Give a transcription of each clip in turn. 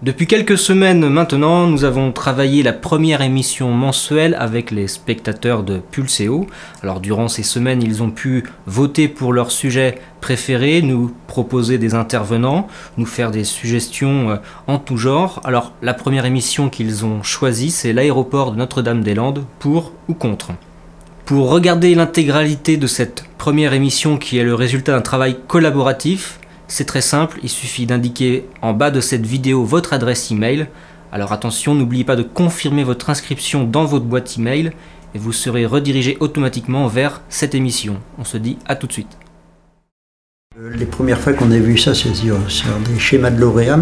Depuis quelques semaines maintenant, nous avons travaillé la première émission mensuelle avec les spectateurs de Pulséo. Alors durant ces semaines, ils ont pu voter pour leur sujet préféré, nous proposer des intervenants, nous faire des suggestions en tout genre. Alors la première émission qu'ils ont choisie, c'est l'aéroport de Notre-Dame-des-Landes, pour ou contre. Pour regarder l'intégralité de cette première émission qui est le résultat d'un travail collaboratif, c'est très simple, il suffit d'indiquer en bas de cette vidéo votre adresse email. Alors attention, n'oubliez pas de confirmer votre inscription dans votre boîte email et vous serez redirigé automatiquement vers cette émission. On se dit à tout de suite. Les premières fois qu'on a vu ça, c'est sur des schémas de lauréats.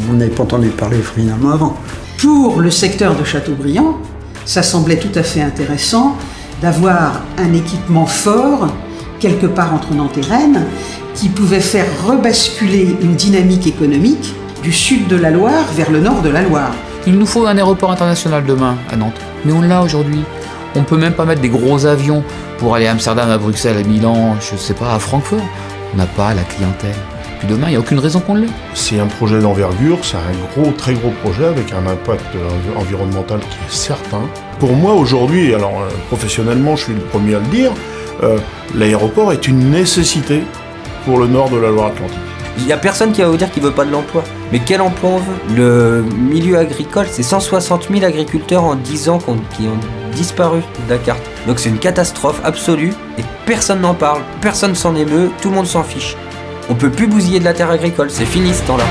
On n'avait pas entendu parler finalement avant. Pour le secteur de Châteaubriand, ça semblait tout à fait intéressant d'avoir un équipement fort, quelque part entre Nantes et Rennes, qui pouvait faire rebasculer une dynamique économique du sud de la Loire vers le nord de la Loire. Il nous faut un aéroport international demain à Nantes, mais on l'a aujourd'hui. On peut même pas mettre des gros avions pour aller à Amsterdam, à Bruxelles, à Milan, je sais pas, à Francfort. On n'a pas la clientèle. Puis demain, il n'y a aucune raison qu'on l'ait. C'est un projet d'envergure, c'est un très gros projet avec un impact environnemental qui est certain. Pour moi aujourd'hui, alors professionnellement je suis le premier à le dire, l'aéroport est une nécessité pour le nord de la Loire-Atlantique. Il n'y a personne qui va vous dire qu'il ne veut pas de l'emploi. Mais quel emploi on veut? Le milieu agricole, c'est 160 000 agriculteurs en 10 ans qui ont disparu de la carte. Donc c'est une catastrophe absolue et personne n'en parle, personne s'en émeut, tout le monde s'en fiche. On peut plus bousiller de la terre agricole, c'est fini ce temps-là.